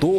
2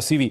CV।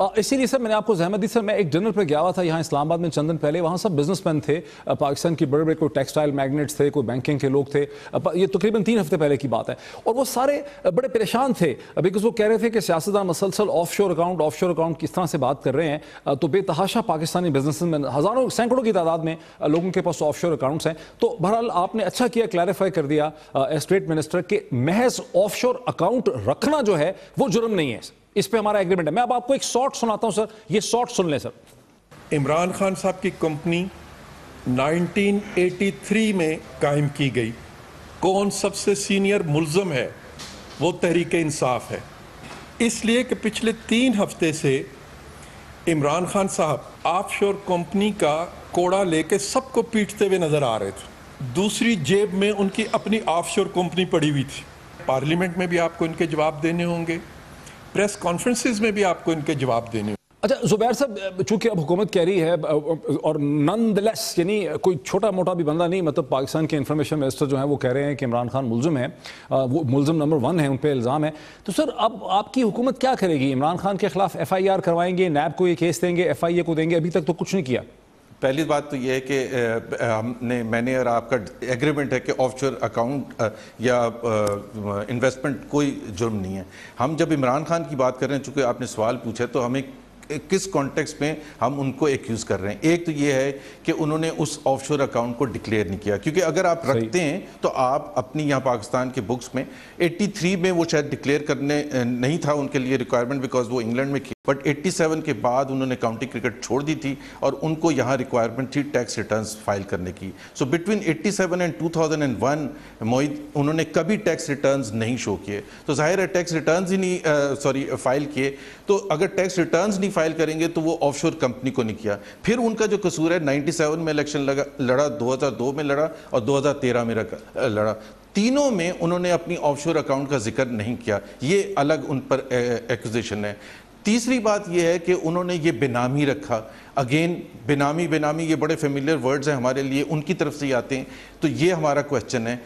اسی لیے سر میں نے آپ کو زحمت دی سر. میں ایک ڈنر پہ گیا ہوا تھا یہاں اسلام آباد میں چند دن پہلے. وہاں سب بزنس مین تھے پاکستان کی, بڑے بڑے کوئی ٹیکسٹائل میگنیٹس تھے, کوئی بینکنگ کے لوگ تھے. یہ تقریباً 3 ہفتے پہلے کی بات ہے. اور وہ سارے بڑے پریشان تھے بیکاز وہ کہہ رہے تھے کہ سیاستدان مسلسل آف شور اکاؤنٹ کس طرح سے بات کر رہے ہیں. تو بے تحاشا پاکستانی بزنس مین ہزاروں سینکڑوں کی تعداد میں لوگوں کے پاس آف شور اکاؤنٹس ہیں. تو بہرحال آپ نے اچھا کیا کلیریفائی کر دیا اسٹیٹ منسٹر کہ محض آف شور اکاؤنٹ رکھنا جو ہے وہ جرم نہیں ہے. اس پہ ہمارا ایگریمنٹ ہے. میں اب آپ کو ایک شارٹ سناتا ہوں سر, یہ شارٹ سن لیں سر. عمران خان صاحب کی کمپنی 1983 میں قائم کی گئی. کون سب سے سینئر ملزم ہے؟ وہ تحریک انصاف ہے. اس لیے کہ پچھلے 3 ہفتے سے عمران خان صاحب آف شور کمپنی کا کوڑا لے کے سب کو پیٹتے ہوئے نظر آ رہے تھے. دوسری جیب میں ان کی اپنی آف شور کمپنی پڑی ہوئی تھی. پارلیمنٹ میں بھی آپ کو ان کے جواب دینے ہوں گے, پریس کانفرنسز میں بھی آپ کو ان کے جواب دینے ہوں گے. اچھا زبیر صاحب, چونکہ اب حکومت کہہ رہی ہے اور نن دی لیس, یعنی کوئی چھوٹا موٹا بھی بندہ نہیں, مطلب پاکستان کے انفارمیشن منسٹر جو ہیں وہ کہہ رہے ہیں کہ عمران خان ملزم ہے, وہ ملزم نمبر 1 ہے, ان پہ الزام ہے. تو سر اب آپ کی حکومت کیا کرے گی؟ عمران خان کے خلاف FIR کروائیں گے, نیب کو یہ کیس دیں گے, FIA کو دیں گے؟ ابھی تک تو کچھ نہیں کیا. پہلی بات تو یہ ہے کہ میں نے اور آپ کا ایگریمنٹ ہے کہ آف شور اکاؤنٹ یا انویسٹمنٹ کوئی جرم نہیں ہے. ہم جب عمران خان کی بات کر رہے ہیں, چونکہ آپ نے سوال پوچھا, تو ہمیں کس کانٹیکسٹ میں ہم ان کو ایکیوز کر رہے ہیں. ایک تو یہ ہے کہ انہوں نے اس آف شور اکاؤنٹ کو ڈکلیئر نہیں کیا, کیونکہ اگر آپ رکھتے ہیں تو آپ اپنی یہاں پاکستان کے بکس میں 83 میں وہ شاید ڈکلیئر کرنے نہیں تھا ان کے لیے ریکوائرمنٹ, بیکاز وہ انگلینڈ میں کی, بٹ 87 کے بعد انہوں نے کاؤنٹی کرکٹ چھوڑ دی تھی اور ان کو یہاں ریکوائرمنٹ تھی ٹیکس ریٹرنز فائل کرنے کی. سو بٹوین 87 اینڈ 2001 موید انہوں نے کبھی ٹیکس ریٹرنز نہیں شو کیے. تو ظاہر ہے ٹیکس ریٹرنز ہی نہیں فائل کیے, تو اگر ٹیکس ریٹرنز نہیں فائل کریں گے تو وہ آف شور کمپنی کو نہیں کیا. پھر ان کا جو قصور ہے, 97 میں الیکشن لڑا, 2002 میں لڑا اور 2013 میں لڑا. تینوں میں انہوں نے اپنی آف شور اکاؤنٹ کا ذکر نہیں کیا. یہ الگ ان پر ایکوزیشن ہے. تیسری بات یہ ہے کہ انہوں نے یہ بینامی رکھا. اگین بینامی یہ بڑے فیملیئر ورڈز ہیں ہمارے لیے, ان کی طرف سے ہی آتے ہیں, تو یہ ہمارا کویسچن ہے.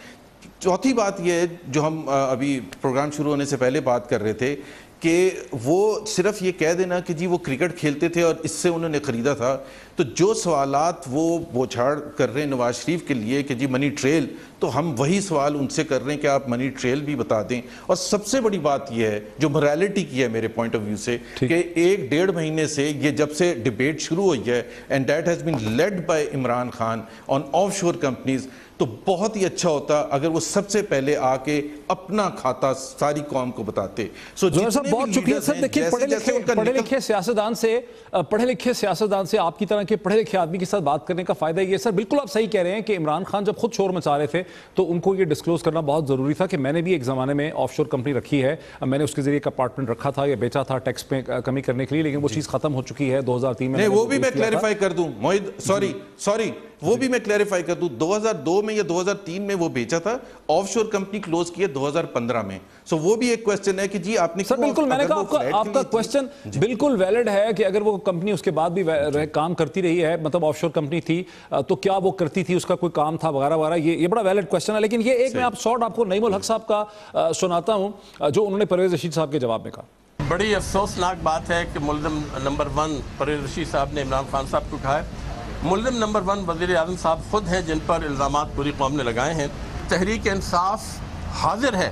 چوتھی بات یہ ہے جو ہم ابھی پروگرام شروع ہونے سے پہلے بات کر رہے تھے, کہ وہ صرف یہ کہہ دینا کہ جی وہ کرکٹ کھیلتے تھے اور اس سے انہوں نے خریدا تھا. تو جو سوالات وہ بوچھاڑ کر رہے ہیں نواز شریف کے لیے کہ جی منی ٹریل, تو ہم وہی سوال ان سے کر رہے ہیں کہ آپ منی ٹریل بھی بتا دیں. اور سب سے بڑی بات یہ ہے جو morality کی ہے میرے پوائنٹ آف ویو سے, کہ 1-1.5 مہینے سے یہ جب سے ڈیبیٹ شروع ہوئی ہے, and that has been led by Imran Khan on of شور کمپنیز, تو بہت ہی اچھا ہوتا اگر وہ سب سے پہلے آ کے اپنا کھاتا ساری قوم کو بتاتے. بہت شکریہ سر. دیکھیے پڑھے لکھے سیاستدان سے آپ کی طرح کے پڑھے لکھے آدمی کے ساتھ بات کرنے کا فائدہ یہ سر, بالکل آپ صحیح کہہ رہے ہیں کہ عمران خان جب خود شور مچا رہے تھے تو ان کو یہ ڈسکلوز کرنا بہت ضروری تھا کہ میں نے بھی ایک زمانے میں آف شور کمپنی رکھی ہے, میں نے اس کے ذریعے ایک اپارٹمنٹ رکھا تھا یا بیچا تھا ٹیکس میں کمی کرنے کے لیے, لیکن وہ چیز ختم ہو چکی ہے 2003 میں. وہ بھی میں کلیریفائی کر دوں موید, سوری وہ بھی میں کلیریفائی کر دوں, 2002 میں یا 2003 میں وہ بیچا تھا, آف شور کمپنی کلوز کی ہے 2015 میں. سو وہ بھی ایک کویسچن ہے کہ جی آپ نے سر بالکل, میں نے کہا آپ کا کویسچن بالکل ویلڈ ہے کہ اگر وہ کمپنی اس کے بعد بھی کام کرتی رہی ہے, مطلب آف شور کمپنی تھی تو کیا وہ کرتی تھی, اس کا کوئی کام تھا وغیرہ وغیرہ, یہ بڑا ویلڈ کویسچن ہے. لیکن یہ ایک میں آپ شارٹ آپ کو نعیم الحق صاحب کا سناتا ہوں جو انہوں نے پرویز رشید صاحب کے جواب میں کہا. بڑی افسوسناک بات ہے کہ ملزم نمبر 1 پرویز رشید صاحب نے عمران خان صاحب کو کہا ہے. ملزم نمبر 1 وزیر اعظم صاحب خود ہیں جن پر الزامات پوری قوم نے لگائے ہیں. تحریک انصاف حاضر ہے,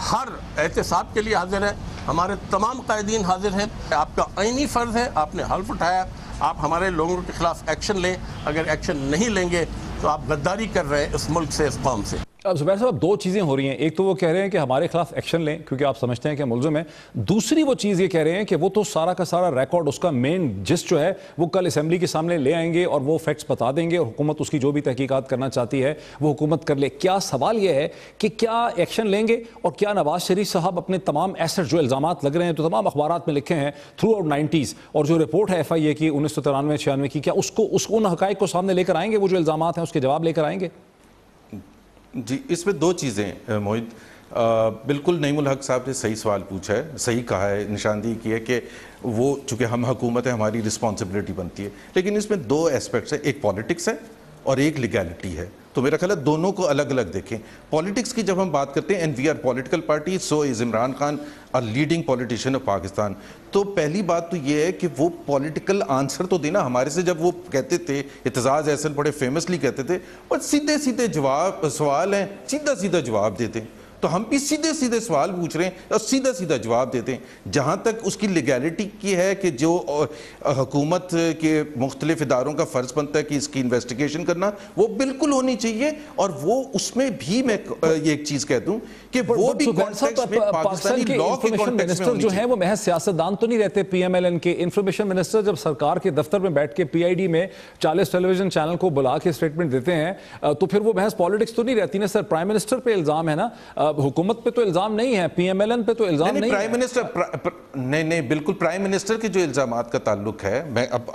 ہر احتساب کے لیے حاضر ہے, ہمارے تمام قائدین حاضر ہیں. آپ کا آئینی فرض ہے, آپ نے حلف اٹھایا, آپ ہمارے لوگوں کے خلاف ایکشن لیں. اگر ایکشن نہیں لیں گے تو آپ غداری کر رہے ہیں اس ملک سے, اس قوم سے. اب زبیر صاحب 2 چیزیں ہو رہی ہیں. ایک تو وہ کہہ رہے ہیں کہ ہمارے خلاف ایکشن لیں کیونکہ آپ سمجھتے ہیں کہ ملزم ہیں. دوسری وہ چیز یہ کہہ رہے ہیں کہ وہ تو سارا کا سارا ریکارڈ, اس کا مین جسٹ جو ہے وہ کل اسمبلی کے سامنے لے آئیں گے اور وہ فیکٹس بتا دیں گے, اور حکومت اس کی جو بھی تحقیقات کرنا چاہتی ہے وہ حکومت کر لے. کیا سوال یہ ہے کہ کیا ایکشن لیں گے, اور کیا نواز شریف صاحب اپنے تمام ایسٹ جو الزامات لگ رہے ہیں تو تمام اخبارات میں لکھے ہیں تھرو آؤٹ 90s, اور جو رپورٹ ہے FIA کی 1993-96 کی, کیا اس کو ان حقائق کو سامنے لے کر آئیں گے, وہ جو الزامات ہیں اس کے جواب لے کر آئیں گے؟ جی اس میں 2 چیزیں موید, بالکل نعیم الحق صاحب نے صحیح سوال پوچھا ہے, صحیح کہا ہے, نشاندہی کی ہے کہ وہ چونکہ ہم حکومت ہے ہماری رسپانسبلٹی بنتی ہے. لیکن اس میں 2 ایسپیکٹس ہیں, ایک پالیٹکس ہے اور ایک لیگیلٹی ہے. تو میرا خیال ہے دونوں کو الگ الگ دیکھیں. پالیٹکس کی جب ہم بات کرتے ہیں, and we are political party, so is Imran Khan a leading politician of Pakistan. تو پہلی بات تو یہ ہے کہ وہ پولیٹیکل آنسر تو دینا. ہمارے سے جب وہ کہتے تھے, اعتزاز احسن بڑے فیمسلی کہتے تھے, اور سیدھے سیدھے جواب سوال ہیں, سیدھا سیدھا جواب دیتے ہیں. تو ہم بھی سیدھے سیدھے سوال پوچھ رہے ہیں اور سیدھا سیدھا جواب دیتے ہیں. جہاں تک اس کی لیگیلٹی کی ہے کہ جو حکومت کے مختلف اداروں کا فرض بنتا ہے کہ اس کی انویسٹیگیشن کرنا, وہ بالکل ہونی چاہیے. اور وہ اس میں بھی میں یہ ایک چیز کہہ دوں کہ وہ بھی کانٹیکسٹ میں پاکستانی لاء کے کانٹیکسٹ میں ہونی جو ہیں وہ محض سیاستدان تو نہیں رہتے. پی ایم ایل این کے انفارمیشن منسٹر جب سرکار کے دفتر میں بیٹھ کے پی آئی ڈی میں 40 ٹیلی ویژن چینل کو بلا کے اسٹیٹمنٹ دیتے ہیں, تو پھر وہ محض پالیٹکس تو نہیں رہتی نا سر. پرائم منسٹر پہ الزام ہے نا, حکومت پہ تو الزام نہیں ہے, پی ایم ایل این پہ تو الزام نہیں ہے. پرائم منسٹر نہیں بالکل پرائم منسٹر کے جو الزامات کا تعلق ہے, میں اب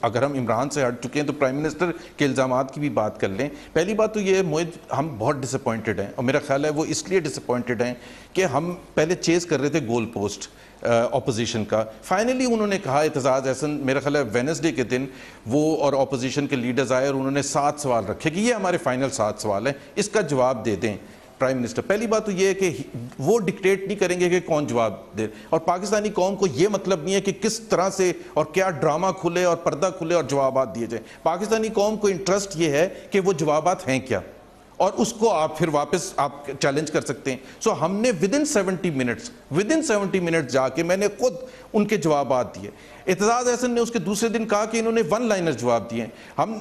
اگر ہم عمران سے ہٹ چکے ہیں تو پرائم منسٹر کے الزامات کی بھی بات کر لیں. پہلی بات تو یہ موید, ہم بہت ڈس اپوائنٹڈ ہیں, اور میرا خیال ہے وہ اس لیے ڈس اپوائنٹڈ ہیں کہ ہم پہلے چیز کر رہے تھے گول پوسٹ اپوزیشن کا. فائنلی انہوں نے کہا, اعتزاز احسن میرا خیال ہے وینسڈے کے دن وہ اور اپوزیشن کے لیڈرز آئے اور انہوں نے 7 سوال رکھے کہ یہ ہمارے فائنل 7 سوال ہیں, اس کا جواب دے دیں پرائم منسٹر. پہلی بات تو یہ ہے کہ وہ ڈکٹیٹ نہیں کریں گے کہ کون جواب دے, اور پاکستانی قوم کو یہ مطلب نہیں ہے کہ کس طرح سے اور کیا ڈرامہ کھلے اور پردہ کھلے اور جوابات دیے جائیں. پاکستانی قوم کو انٹرسٹ یہ ہے کہ وہ جوابات ہیں کیا, اور اس کو آپ پھر واپس آپ چیلنج کر سکتے ہیں. سو ہم نے ودن 70 منٹس جا کے میں نے خود ان کے جوابات دیے. اعتزاز احسن نے اس کے دوسرے دن کہا کہ انہوں نے 1 لائنر جواب دیے.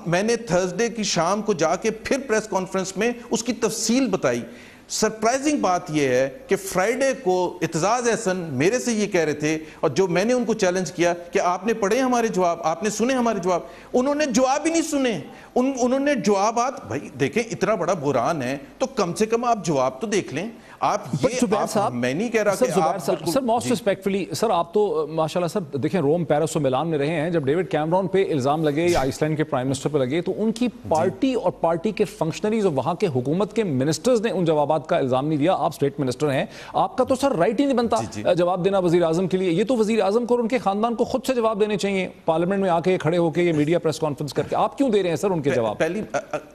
میں نے تھرسڈے کی شام کو جا کے پھر پریس کانفرنس میں اس کی تفصیل بتائی. سرپرائزنگ بات یہ ہے کہ فرائیڈے کو اعتزاز احسن میرے سے یہ کہہ رہے تھے, اور جو میں نے ان کو چیلنج کیا کہ آپ نے پڑھے ہمارے جواب, آپ نے سنے ہمارے جواب. انہوں نے جواب ہی نہیں سنے. انہوں نے جوابات, بھائی دیکھیں اتنا بڑا بحران ہے تو کم سے کم آپ جواب تو دیکھ لیں. آپ میں نہیں کہہ رہا کہ آپ سر موسٹ ریسپیکٹفلی سر, آپ تو ماشاءاللہ سر دیکھیں روم, پیرس اور میلان میں رہے ہیں. جب ڈیوڈ کیمرون پہ الزام لگے یا آئس لینڈ کے پرائم منسٹر پہ لگے تو ان کی پارٹی اور پارٹی کے فنکشنریز اور وہاں کے حکومت کے منسٹرز نے ان جوابات کا الزام نہیں دیا. آپ اسٹیٹ منسٹر ہیں, آپ کا تو سر رائٹ ہی نہیں بنتا جواب دینا وزیر اعظم کے لیے. یہ تو وزیر اعظم کو اور ان کے خاندان کو خود سے جواب دینے چاہیے, پارلیمنٹ میں آ کے کھڑے ہو کے یہ میڈیا پریس کانفرنس کر کے. آپ کیوں دے رہے ہیں سر ان کے جواب؟ پہلی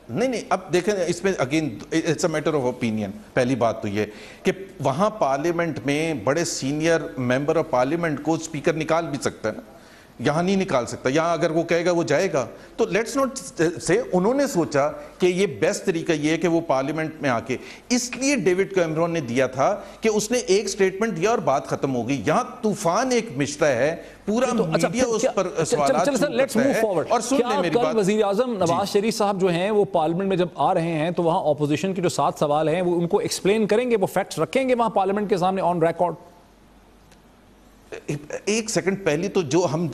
نہیں اب دیکھیں اس میں again it's a matter of opinion. پہلی بات تو یہ کہ وہاں پارلیمنٹ میں بڑے سینئر ممبر آف پارلیمنٹ کو اسپیکر نکال بھی سکتا ہے نا, یہاں نہیں نکال سکتا. یہاں اگر وہ کہے گا وہ جائے گا. تو لیٹس نوٹ سے انہوں نے سوچا کہ یہ بیسٹ طریقہ یہ ہے کہ وہ پارلیمنٹ میں آ کے, اس لیے ڈیوڈ کیمرون نے دیا تھا کہ اس نے ایک سٹیٹمنٹ دیا اور بات ختم ہو گئی. یہاں طوفان ایک مچتا ہے, پورا میڈیا اس پر سوالات کرتا ہے. اور سن لیں میری بات, وزیر اعظم نواز شریف صاحب جو ہیں وہ پارلیمنٹ میں جب آ رہے ہیں تو وہاں اپوزیشن کے جو 7 سوال ہیں وہ ان کو ایکسپلین کریں گے, وہ فیکٹس رکھیں گے وہاں پارلیمنٹ کے سامنے آن ریکارڈ؟ ایک سیکنڈ پہلی تو جو ہم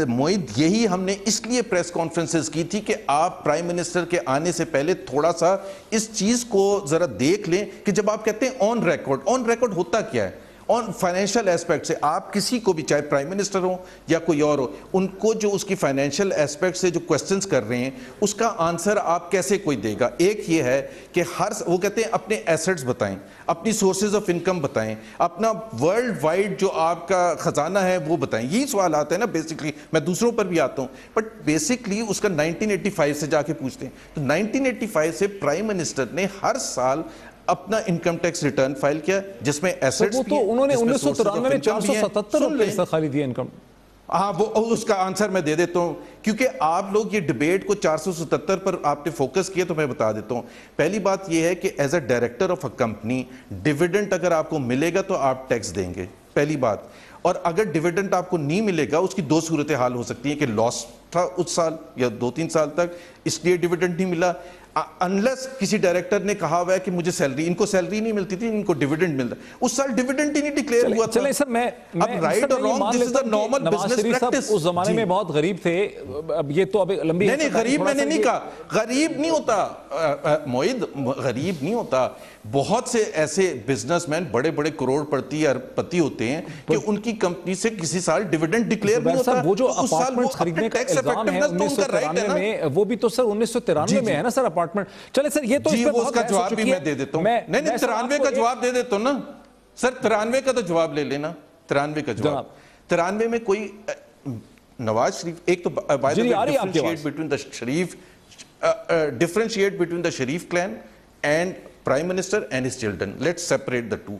معید یہی ہم نے اس لیے پریس کانفرنسز کی تھی کہ آپ پرائم منسٹر کے آنے سے پہلے تھوڑا سا اس چیز کو ذرا دیکھ لیں کہ جب آپ کہتے ہیں آن ریکارڈ ہوتا کیا ہے. آن فائنینشیل ایسپیکٹ سے آپ کسی کو بھی, چاہے پرائم منسٹر ہو یا کوئی اور ہو, ان کو جو اس کی فائنینشیل ایسپیکٹ سے جو کوسچنز کر رہے ہیں اس کا آنسر آپ کیسے کوئی دے گا. ایک یہ ہے کہ وہ کہتے ہیں اپنے ایسٹس بتائیں, اپنی سورسز آف انکم بتائیں, اپنا ورلڈ وائڈ جو آپ کا خزانہ ہے وہ بتائیں. یہی سوال آتا ہے نا بیسکلی. میں دوسروں پر بھی آتا ہوں بٹ بیسکلی اس کا 1985 سے جا کے پوچھتے ہیں. تو 1985 سے پرائم منسٹر نے ہر سال اپنا انکم ٹیکس ریٹرن فائل کیا جس میں ایسٹس بھی ہیں, انہوں نے 1993 میں 477 روپے سے خالی دیا انکم. ہاں وہ اس کا آنسر میں دے دیتا ہوں کیونکہ آپ لوگ یہ ڈیبیٹ کو 477 پر آپ نے فوکس کیا تو میں بتا دیتا ہوں. پہلی بات یہ ہے کہ as a director of a company dividend اگر آپ کو ملے گا تو آپ ٹیکس دیں گے, پہلی بات. اور اگر ڈیویڈنٹ آپ کو نہیں ملے گا اس کی 2 صورتحال ہو سکتی ہیں کہ لاس تھا اس سال یا 2-3 سال تک اس لیے ڈیویڈنٹ نہیں ملا, انلیس کسی ڈائریکٹر نے کہا ہوا ہے کہ مجھے سیلری, ان کو سیلری نہیں ملتی تھی, ان کو ڈیویڈنٹ ملتا, اس سال ڈیویڈنٹ ہی نہیں ڈکلیئر ہوا تھا. چلیں سر میں اب رائٹ اور wrong this is the normal business practice. اس زمانے میں بہت غریب تھے, اب یہ تو اب لمبی نہیں غریب میں نے نہیں کہا, غریب نہیں ہوتا معید, غریب نہیں ہوتا. بہت سے ایسے بزنس مین بڑے بڑے کروڑ پتی ہوتے ہیں کہ ان کی کمپنی سے کسی سال ڈیویڈنٹ ڈکلیئر نہیں ہوتا. وہ جو اپارٹمنٹس خریدنے کا الزام ہے 1993 میں, وہ بھی تو سر 1993 میں ہے نا سر اپارٹمنٹ. چلے سر یہ تو جی وہ اس کا جواب بھی میں دے دیتا ہوں. نہیں 93 کا جواب دے دیتا ہوں نا سر, 93 کا تو جواب لے لینا. 93 کا جواب, 93 میں کوئی نواز شریف, ایک تو by the way differentiate between the Sharif differentiate between the Sharif clan and Prime Minister and his children. Let's separate the two.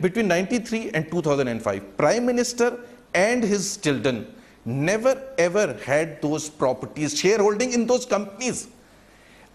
between 93 and 2005, Prime Minister and his children never ever had those properties, shareholding in those companies.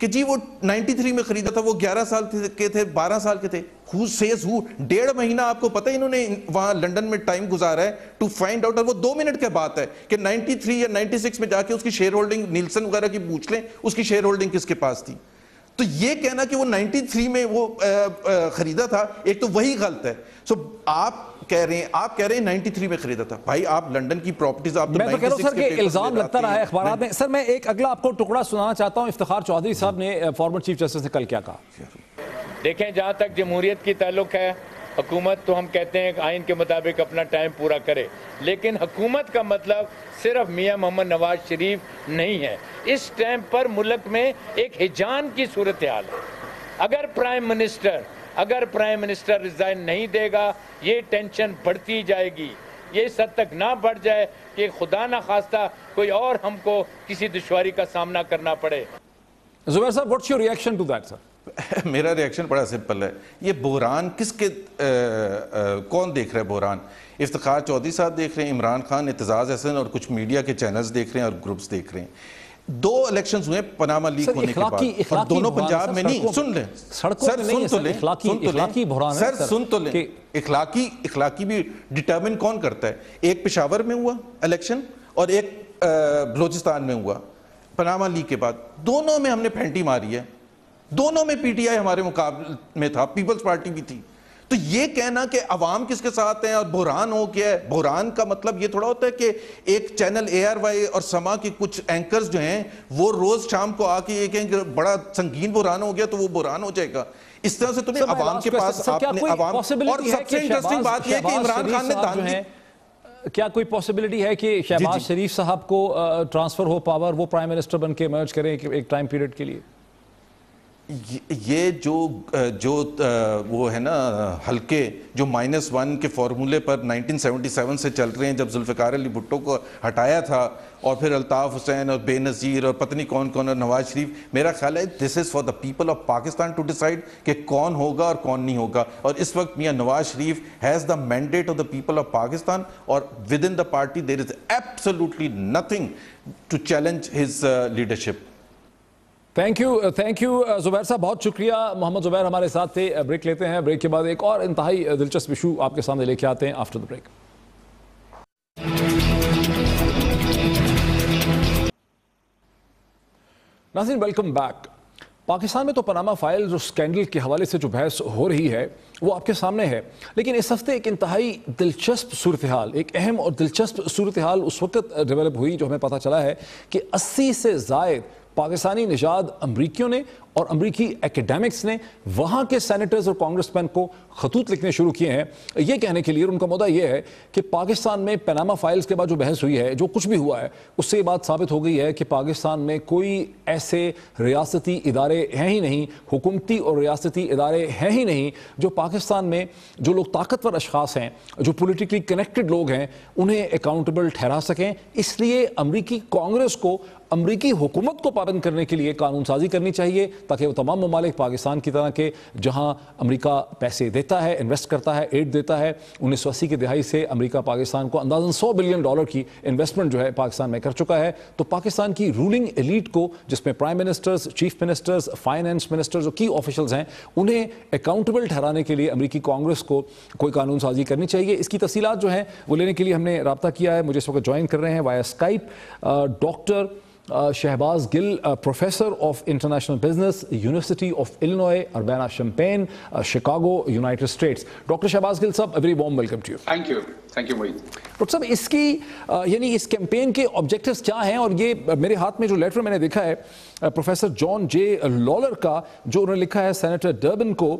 کہ جی وہ 93 میں خریدا تھا, وہ 11 سال کے تھے, 12 سال کے تھے. Who says who? 1.5 مہینہ آپ کو پتہ ہے انہوں نے وہاں لنڈن میں ٹائم گزارا ہے ٹو فائنڈ آؤٹ, اور وہ 2 منٹ کی بات ہے کہ 93 یا 96 میں جا کے اس کی شیئر ہولڈنگ نیلسن وغیرہ کی پوچھ لیں, اس کی شیئر ہولڈنگ کس کے پاس تھی. تو یہ کہنا کہ وہ 93 میں وہ خریدا تھا, ایک تو وہی غلط ہے. سو آپ کہہ رہے ہیں 93 میں خریدا تھا. بھائی آپ لنڈن کی پراپرٹیز آپ تو 96 میں تو کہہ رہا ہوں سر کہ الزام لگتا رہا ہے اخبارات میں. سر میں ایک اگلا آپ کو ٹکڑا سنانا چاہتا ہوں. افتخار چودھری صاحب نے, فارمر چیف جسٹس نے کل کیا کہا. دیکھیں, جہاں تک جمہوریت کی تعلق ہے, حکومت تو ہم کہتے ہیں کہ آئین کے مطابق اپنا ٹائم پورا کرے, لیکن حکومت کا مطلب صرف میاں محمد نواز شریف نہیں ہے. اس ٹائم پر ملک میں ایک ہجان کی صورتحال ہے. اگر پرائم منسٹر ریزائن نہیں دے گا, یہ ٹینشن بڑھتی جائے گی. یہ اس حد تک نہ بڑھ جائے کہ خدا نہ خواستہ کوئی اور ہم کو کسی دشواری کا سامنا کرنا پڑے. زبیر صاحب, what's your reaction to that, sir? میرا ریاکشن بڑا سمپل ہے. یہ بحران کس کے کون دیکھ رہا ہے بحران؟ افتخار چودھری صاحب دیکھ رہے ہیں, عمران خان, اعتزاز احسن اور کچھ میڈیا کے چینلز دیکھ رہے ہیں اور گروپس دیکھ رہے ہیں. 2 الیکشنز ہوئے پاناما لیک ہونے کے بعد, اور دونوں پنجاب میں نہیں. سن لیں سر, سن تو لیں, سر سن تو لیں. اخلاقی بھی ڈٹرمن کون کرتا ہے؟ ایک پشاور میں ہوا الیکشن اور ایک بلوچستان میں ہوا پاناما لیک کے بعد. دونوں میں ہم نے پھینٹی ماری ہے, دونوں میں پی ٹی آئی ہمارے مقابلے میں تھا, پیپلز پارٹی بھی تھی. تو یہ کہنا کہ عوام کس کے ساتھ ہیں اور بحران ہو گیا ہے, بحران کا مطلب یہ تھوڑا ہوتا ہے کہ ایک چینل ARY اور سما کے کچھ اینکرز جو ہیں وہ روز شام کو آ کے یہ کہیں کہ بڑا سنگین بحران ہو گیا تو وہ بحران ہو جائے گا. اس طرح سے تو نہیں. عوام کے پاس آپ نے عوام, اور سب سے انٹرسٹنگ بات یہ ہے کہ عمران خان نے دھاندلی, کیا کوئی پوسیبلٹی ہے کہ شہباز شریف صاحب کو ٹرانسفر ہو پاور, وہ پرائم منسٹر بن کے ایمرج کریں ایک ٹائم پیریڈ کے لیے؟ یہ جو وہ ہے نا حلقے جو -1 کے فارمولے پر 1977 سے چل رہے ہیں, جب ذوالفقار علی بھٹو کو ہٹایا تھا اور پھر الطاف حسین اور بے نظیر اور پتہ نہیں کون اور نواز شریف, میرا خیال ہے this is for the people of Pakistan to decide کہ کون ہوگا اور کون نہیں ہوگا. اور اس وقت Mian Nawaz Sharif has the mandate of the people of Pakistan, اور with in the party there is absolutely nothing to challenge his leadership. Thank you Zubair sahab, بہت شکریہ. محمد زبیر ہمارے ساتھ تھے. بریک لیتے ہیں, بریک کے بعد ایک اور انتہائی دلچسپ ایشو آپ کے سامنے لے کے آتے ہیں آفٹر دا بریک. ناظرین, ویلکم بیک. پاکستان میں تو پاناما فائلز اور سکینڈل کے حوالے سے جو بحث ہو رہی ہے وہ آپ کے سامنے ہے, لیکن اس ہفتے ایک انتہائی دلچسپ صورتحال, ایک اہم اور دلچسپ صورتحال اس وقت ڈیولپ ہوئی جو ہمیں پتہ چلا ہے کہ 80 سے زائد پاکستانی نژاد امریکیوں نے اور امریکی ایکیڈیمکس نے وہاں کے سینیٹرز اور کانگریس مین کو خطوط لکھنے شروع کیے ہیں یہ کہنے کے لیے, اور ان کا مدعا یہ ہے کہ پاکستان میں پاناما فائلز کے بعد جو بحث ہوئی ہے, جو کچھ بھی ہوا ہے, اس سے یہ بات ثابت ہو گئی ہے کہ پاکستان میں کوئی ایسے ریاستی ادارے ہیں ہی نہیں, حکومتی اور ریاستی ادارے ہیں ہی نہیں جو پاکستان میں جو لوگ طاقتور اشخاص ہیں, جو پولیٹیکلی کنیکٹڈ لوگ ہیں, انہیں اکاؤنٹیبل ٹھہرا سکیں. اس لیے امریکی کانگریس کو امریکی حکومت کو پابند کرنے کے لیے قانون سازی کرنی چاہیے, تاکہ وہ تمام ممالک پاکستان کی طرح کے جہاں امریکہ پیسے دیتا ہے, انویسٹ کرتا ہے, ایڈ دیتا ہے. 1980 کی دہائی سے امریکہ پاکستان کو اندازاً $100 بلین کی انویسٹمنٹ جو ہے پاکستان میں کر چکا ہے. تو پاکستان کی رولنگ ایلیٹ کو, جس میں prime ministers, chief ministers, finance ministers اور کی آفیشلز ہیں, انہیں اکاؤنٹیبل ٹھہرانے کے لیے امریکی کانگریس کو کوئی قانون سازی کرنی چاہیے. اس کی تفصیلات جو ہیں وہ لینے کے لیے ہم نے رابطہ کیا ہے. مجھے اس وقت جوائن کر رہے ہیں via Skype doctor Shahbaz Gill, professor of international business, university of Illinois Urbana Champaign, Chicago, United States. Doctor Shahbaz Gill sahab, very warm welcome to you. Thank you Moeed. Doctor sahab, اس کی یعنی اس کیمپین کے آبجیکٹیوز کیا ہیں؟ اور یہ میرے ہاتھ میں جو لیٹر میں نے دیکھا ہے پروفیسر جان جے لالر کا, جو انہوں نے لکھا ہے سینیٹر ڈربن کو,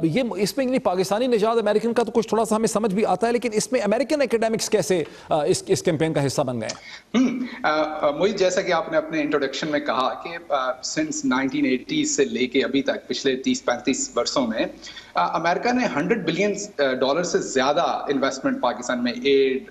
یہ اس میں پاکستانی نژاد امریکن کا تو کچھ تھوڑا سا ہمیں سمجھ بھی آتا ہے, لیکن اس میں امریکن ایکیڈیمکس کیسے اس کیمپین کا حصہ بن گئے ہیں؟ موید, جیسا کہ آپ نے اپنے انٹروڈکشن میں کہا کہ سنس 1980 سے لے کے ابھی تک پچھلے 30-35 برسوں میں امریکہ نے $100 بلین سے زیادہ انویسٹمنٹ پاکستان میں ایڈ,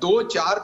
2, 4,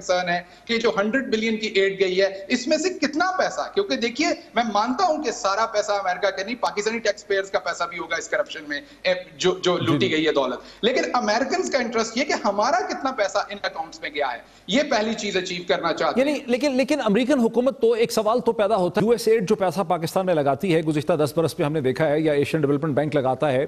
کنسرن ہے کہ جو 100 بلین کی ایڈ گئی ہے اس میں سے کتنا پیسہ, کیونکہ دیکھیے میں مانتا ہوں کہ سارا پیسہ امریکہ کا نہیں, پاکستانی ٹیکس پیئرز کا پیسہ بھی ہوگا اس کرپشن میں جو لوٹی گئی ہے دولت, لیکن امریکنز کا انٹرسٹ یہ کہ ہمارا کتنا پیسہ ان اکاؤنٹس میں گیا ہے, یہ پہلی چیز اچیو کرنا چاہتے ہیں. لیکن امریکن حکومت تو ایک سوال تو پیدا ہوتا ہے, یو ایس ایڈ جو پیسہ پاکستان میں لگاتی ہے گزشتہ 10 برس میں ہم نے دیکھا ہے, یا ایشین ڈیولپمنٹ بینک لگاتا ہے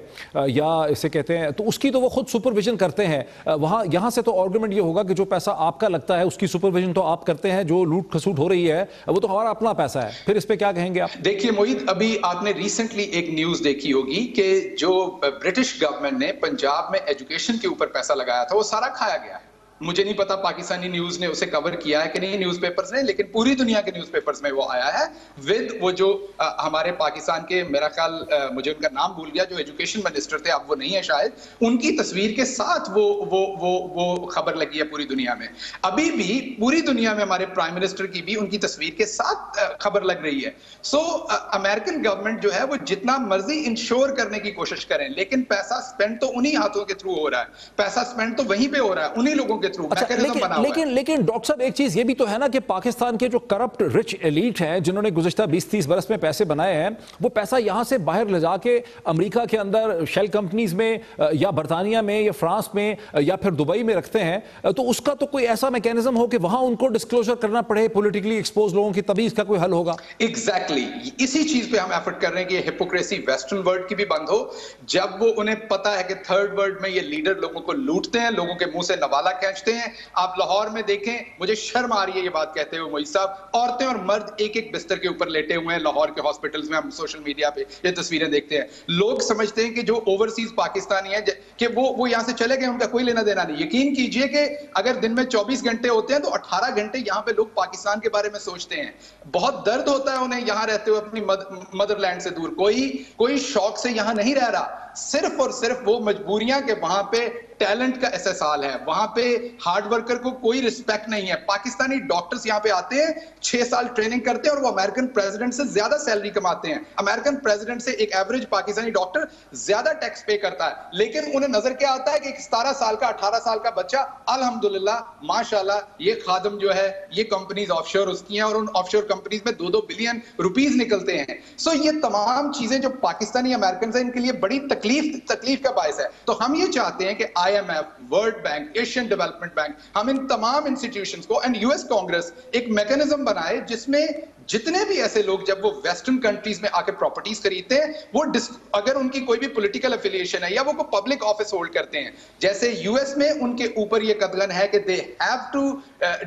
یا اسے کہتے ہیں, تو اس کی تو وہ خود سپرویژن کرتے ہیں وہاں. یہاں سے تو آرگومنٹ یہ ہوگا کہ جو پیسہ آپ کا لگتا ہے اس کی سپرویژن تو آپ کرتے ہیں, جو لوٹ کھسوٹ ہو رہی ہے وہ تو ہمارا اپنا پیسہ ہے. پھر اس پہ کیا کہیں گے آپ؟ دیکھیے موید, ابھی آپ نے ریسنٹلی ایک نیوز دیکھی ہوگی کہ جو برٹش گورنمنٹ نے پنجاب میں ایجوکیشن کے اوپر پیسہ لگایا تھا وہ سارا کھایا گیا ہے. مجھے نہیں پتا پاکستانی نیوز نے اسے کور کیا ہے کہ نہیں, نیوز پیپرز نے, لیکن پوری دنیا کے نیوز پیپرز میں وہ آیا ہے ود وہ جو ہمارے پاکستان کے, میرا خیال مجھے ان کا نام بھول گیا, جو ایجوکیشن منسٹر تھے, اب وہ نہیں ہے شاید, ان کی تصویر کے ساتھ وہ خبر لگی ہے پوری دنیا میں. ابھی بھی پوری دنیا میں ہمارے پرائم منسٹر کی بھی ان کی تصویر کے ساتھ خبر لگ رہی ہے. سو امریکن گورنمنٹ جو ہے وہ جتنا مرضی انشور کرنے کی کوشش کریں, لیکن پیسہ سپینڈ تو انہی ہاتھوں کے تھرو ہو رہا ہے, پیسہ سپینڈ تو وہیں پہ ہو رہا ہے, انہی لوگوں کے. لیکن ڈاکٹر صاحب ایک چیز یہ بھی تو ہے نا کہ پاکستان کے جو کرپٹ رچ ایلیٹ ہیں جنہوں نے گزشتہ 20-30 برس میں پیسے بنائے ہیں, وہ پیسہ یہاں سے باہر لے جا کے امریکہ کے اندر شیل کمپنیز میں یا برطانیہ میں یا فرانس میں یا پھر دبئی میں رکھتے ہیں. تو اس کا تو کوئی ایسا میکینزم ہو کہ وہاں ان کو ڈسکلوزر کرنا پڑے پولیٹیکلی ایکسپوز لوگوں کی, تبھی اس کا کوئی حل ہوگا. ایگزیکٹلی اسی چیز پہ ہم ایفرٹ کر رہے ہیں کہ یہ ہپوکریسی ویسٹرن ورلڈ کی بھی بند ہو. جب وہ انہیں پتا ہے کہ تھرڈ ورلڈ میں یہ لیڈر لوگوں کو لوٹتے ہیں, لوگوں کے منہ سے نوالا کھینچتے ہیں. آپ لاہور میں دیکھیں, مجھے شرم آ رہی ہے یہ بات کہتے ہوئے موئی صاحب, عورتیں اور مرد ایک ایک بستر کے اوپر لیٹے ہوئے ہیں لاہور کے ہاسپٹلز میں. ہم سوشل میڈیا پہ یہ تصویریں دیکھتے ہیں. لوگ سمجھتے ہیں کہ جو اوورسیز پاکستانی ہیں کہ وہ یہاں سے چلے گئے, ان کا کوئی لینا دینا نہیں. یقین کیجئے کہ اگر دن میں 24 گھنٹے ہوتے ہیں تو 18 گھنٹے یہاں پہ لوگ پاکستان کے بارے میں سوچتے ہیں. بہت درد ہوتا ہے انہیں یہاں رہتے ہوئے اپنی مدر لینڈ سے دور. کوئی شوق سے یہاں نہیں رہ رہا, صرف اور صرف وہ مجبوریاں کہ وہاں پہ ٹیلنٹ کا استحصال ہے, وہاں پہ ہارڈ ورکر کو کوئی رسپیکٹ نہیں ہے. پاکستانی ڈاکٹرز یہاں پہ آتے ہیں, 6 سال ٹریننگ کرتے ہیں اور وہ امریکن پریزیڈنٹ سے زیادہ سیلری کماتے ہیں. امریکن پریزیڈنٹ سے ایک ایوریج پاکستانی ڈاکٹر زیادہ ٹیکس پے کرتا ہے, لیکن انہیں نظر کیا آتا ہے کہ ایک 17 سال کا 18 سال کا بچہ الحمدللہ ماشاءاللہ یہ خادم جو ہے یہ کمپنیز آف شور اس کی ہیں, اور ان آف شور کمپنیز میں 2-2 بلین روپیز نکلتے ہیں. سو یہ تمام چیزیں جو پاکستانی امریکنز ہیں ان کے لیے بڑی تکلیف کا باعث ہے. تو ہم یہ چاہتے ہیں کہ IMF, world bank, Asian development bank, ہم ان تمام انسٹیٹیوشنز کو اینڈ US کانگریس ایک میکانزم بنائے جس میں جتنے بھی ایسے لوگ جب وہ ویسٹرن کنٹریز میں آ کے پراپرٹیز خریدتے ہیں, وہ اگر ان کی کوئی بھی پولیٹیکل افیلیشن ہے یا وہ کوئی پبلک آفس ہولڈ کرتے ہیں, جیسے US میں ان کے اوپر یہ قدغن ہے کہ دے ہیو ٹو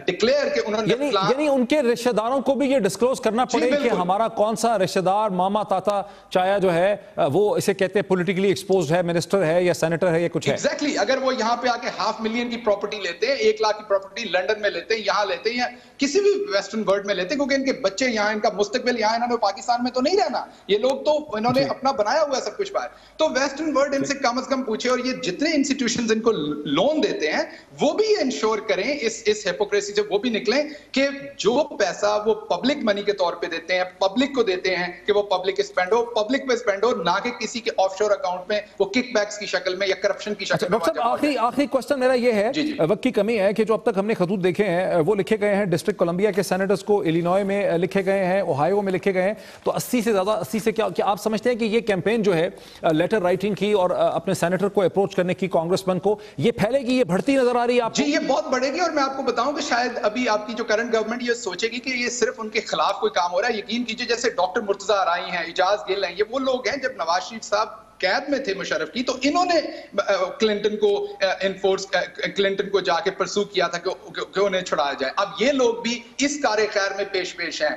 ڈکلیئر کہ انہوں نے یعنی ان کے رشتہ داروں کو بھی یہ ڈسکلوز کرنا پڑے کہ ہمارا کون سا رشتہ دار, ماما تاتا چایا جو ہے وہ اسے کہتے ہیں پولیٹیکلی ایکسپوزڈ ہے, منسٹر ہے یا سینیٹر ہے یا کچھ ہے. ایگزیکٹلی اگر وہ یہاں پہ آ کے 500,000 کی پراپرٹی لیتے ہیں, 1 لاکھ کی پراپرٹی لنڈن میں لیتے ہیں, یہاں لیتے ہیں یا کسی بھی ویسٹرن ورلڈ میں لیتے ہیں, کیونکہ ان کے بچے یہاں, ان کا مستقبل یہاں, انہوں نے پاکستان میں تو نہیں رہنا, یہ لوگ تو انہوں نے اپنا بنایا ہوا ہے سب کچھ باہر. تو ویسٹرن ورلڈ ان سے کم از کم پوچھے, اور یہ جتنے انسٹیٹیوشنز ان کو لون دیتے ہیں وہ بھی یہ انشور کریں اس ہپوکریسی سے وہ بھی نکلیں کہ جو پیسہ وہ پبلک منی کے طور پہ دیتے ہیں, پبلک کو دیتے ہیں کہ وہ پبلک اسپینڈ ہو, پبلک پہ اسپینڈ ہو, نہ کہ کسی کے آف شور اکاؤنٹ میں وہ کک بیکس کی شکل میں یا کرپشن کی شکل میں. ڈاکٹر صاحب آخری کوسچن میرا یہ ہے, وقت کی کمی ہے, کہ جو اب تک ہم نے خطوط دیکھے ہیں وہ لکھے گئے ہیں ڈسٹرکٹ کولمبیا کے سینیٹرز کو, ایلینوائے میں لکھے گئے ہیں, اوہایو میں لکھے گئے ہیں, تو 80 سے کیا آپ سمجھتے ہیں کہ یہ کیمپین جو ہے لیٹر رائٹنگ کی اور اپنے سینیٹر کو اپروچ کرنے کی کانگریس مین کو, یہ پھیلے گی, یہ بڑھتی نظر آ رہی ہے آپ کو؟ جی یہ بہت بڑھے گی, اور میں آپ کو بتاؤں کہ شاید ابھی آپ کی جو کرنٹ گورنمنٹ یہ سوچے گی کہ یہ صرف ان کے خلاف کوئی کام ہو رہا ہے. یقین کیجئے جیسے ڈاکٹر مرتضی آرائی ہیں, اعجاز گل ہیں, یہ وہ لوگ ہیں جب نواز شریف صاحب قید میں تھے مشرف کی تو انہوں نے کلنٹن کو جا کے پرسو کیا تھا کہ انہیں چھڑایا جائے. اب یہ لوگ بھی اس کار خیر میں پیش ہیں.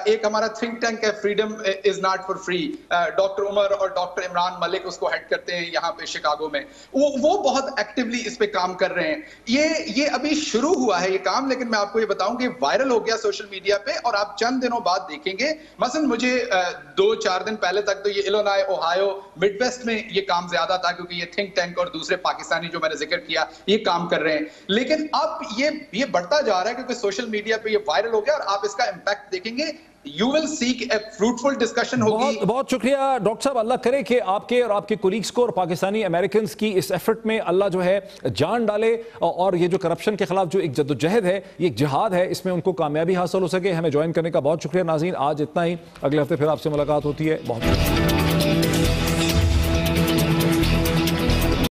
ایک ہمارا تھنک ٹینک ہے freedom is not for free, doctor Umar اور ڈاکٹر عمران ملک اس کو ہیڈ کرتے ہیں یہاں پہ شکاگو میں, وہ بہت ایکٹیولی اس پہ کام کر رہے ہیں. یہ ابھی شروع ہوا ہے یہ کام, لیکن میں آپ کو یہ بتاؤں کہ وائرل ہو گیا سوشل میڈیا پہ, اور آپ چند دنوں بعد دیکھیں گے, مثلا مجھے 2-4 دن پہلے تک تو یہ ایلینوائے, اوہایو, مڈ ویسٹ پروٹیسٹ میں یہ کام زیادہ تھا کیونکہ یہ تھنک ٹینک اور دوسرے پاکستانی جو میں نے ذکر کیا یہ کام کر رہے ہیں. لیکن اب یہ بڑھتا جا رہا ہے کیونکہ سوشل میڈیا پہ یہ وائرل ہو گیا اور آپ اس کا امپیکٹ دیکھیں گے. You will seek a fruitful discussion ہوگی. بہت شکریہ ڈاکٹر صاحب. اللہ کرے کہ آپ کے اور آپ کے کولیگز کو اور پاکستانی امریکنز کی اس ایفرٹ میں اللہ جو ہے جان ڈالے اور یہ جو کرپشن کے خلاف جو ایک جدوجہد ہے یہ ایک جہاد ہے اس میں ان کو کامیابی حاصل ہو سکے. ہمیں جوائن کرنے کا بہت شکریہ ناظرین. آج اتنا ہی. اگلے ہفتے پھر آپ سے ملاقات ہوتی ہے. بہت شکریہ.